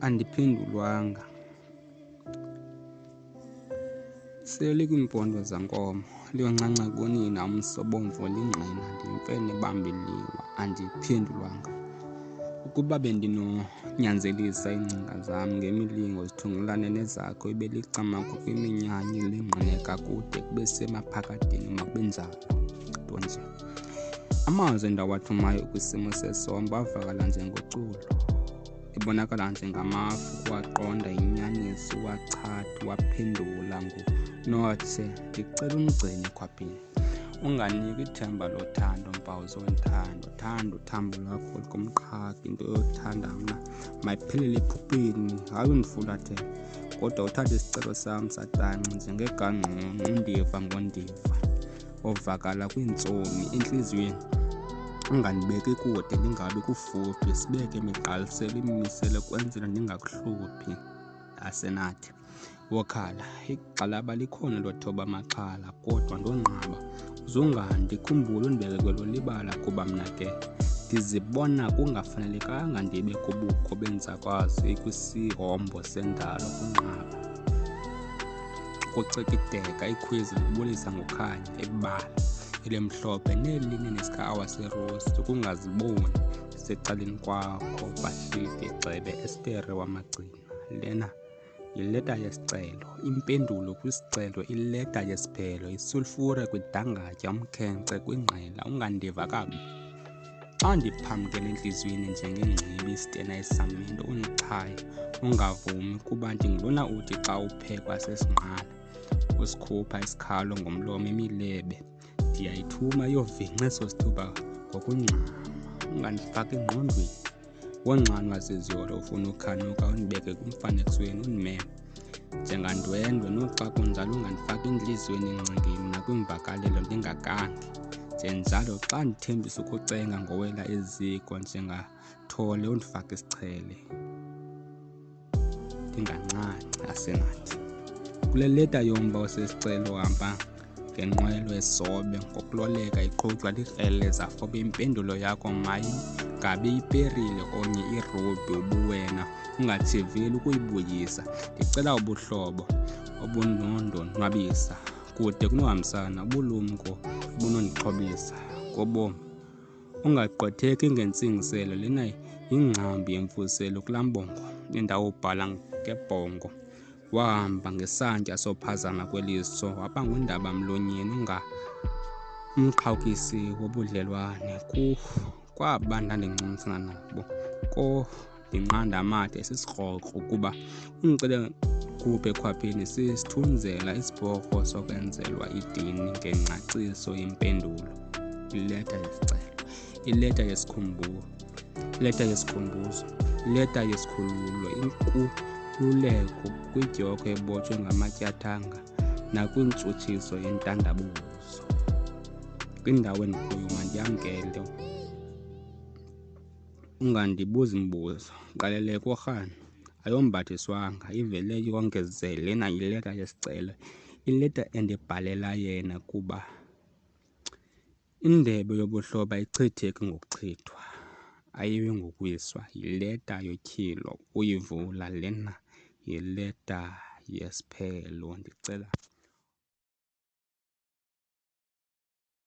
andiphendulwanga. Selikwiimpondo zankomo, liyoncanca kunina umsobomvu lingqina, ndimfene bambiliwa, andiphendulwanga. Ukuba bendinonyanzelisa iingcinga zam ngemilingo zithungelane nezakho, ibelicamako kwiminyanyi lingqineka kude kube semaphakadeni makube njalo. Nto nje amazwi endawathumayo kwisimo sesomba avakala njengoculo, ibonakala njengamafu kuwaqonda inyaniso, wachatha waphendula nguNothe, ndicela umgcini ekhwapheni, unganiki ithemba lothando, mpawu zothando, thanda uthambo lwakho komqhagi, into yothanda mna mayiphelele ephupheni, hayi undifulathele, kodwa uthathe isicelo sam satanci njengegangqongqo, undiva ngondiva, ovakala kwiintsomi entliziyweni, ungandibeki kude ndingabi kufuphi, sibeke imigqaliselo imimiselo kwenzela ndingakuhluphi. Asenathi wokhala, igxalaba likhona lothoba amaxhala, kodwa ndonqaba, uzungandikhumbula undibeke kwelo libala, kuba mna ke ndizibona kungafanelekanga ndibe kubukho benzakwazi kwisihombo sendalo, kunqaba, kucikideka, ikhwezi libulisa ngokhanya, ibala elimhlophe nelineni sikaAwa serosi, ukungaziboni secaleni kwakho, Bashite Gxebe Estere wamagcina. Lena yileta yesicelo, impendulo kwisicelo, ileta yesiphelo, isulfure kwidangatya, umkhenkce kwingqela, ungandiva kabi. Xa ndiphamkela entliziyweni njengengcibi isitena esamendu, undichaye, ungavumi, kuba ndingulona uthi xa uphekwa sesinqala, usikhupha isikhalo ngomlomo, imilebe ndiyayithuma iyovinca eso sithuba ngokungxama, ungandifaki engqondweni, wonxanwa zizyolo, ufuna ukhanuka, undibeke kumfanekisweni, undimeme njengandwendwe, noxa kunjalo ungandifaki entliziyweni encingeni nakwimvakalelo ndingakange, njenjalo xa ndithembisa ukucenga ngowela eziko, njengathole undifake isichele, ndingancanci. Asenathi kule leta yomba osesicelo, hamba ngenqwelo esobe, ngokuloleka iqhutywa likrele zafobe, impendulo yakho mayingabi iperile onye irobi, ubuwena ungatshiveli ukuyibuyisa, ndicela ubuhlobo obunondonwabisa, kude kunohambisana, ubulumko obunondixhobisa ngobomi, ungagqwetheki ngentsingiselo, lena yingcambi yemfuselo kulaa mbongo endawubhala ngebhongo, wahamba ngesantya sophazama kweliso, waba ngundaba mlonyeni, umqhawukisi wobudlelwane, kwaba ndandincumisana nabo, ndinqanda amathe esisikrokro, kuba undicele kuphe ekhwapheni, sisithunzela isibhorho sokwenzelwa idini ngengcaciso yempendulo, ileta yesicelo, ileta yesikhumbuzo, ileta yesikhululo, inkululeko kwidyoko ebotshwe ngamatyathanga, nakwintsutshiso yentandabuzo. Kwindawo endikuyo mandiyamkele, ungandibuzi mbuzo, qaleleka orhana, ayombathiswanga, ivele yongeze, lena yileta yesicelo, ileta endibhalela yena, kuba indebe yobuhlobo ayichitheki ngokuchithwa, ayiwi ngokuwiswa, yileta yotyhilo, uyivula, lena yileta yesiphelo, ndicela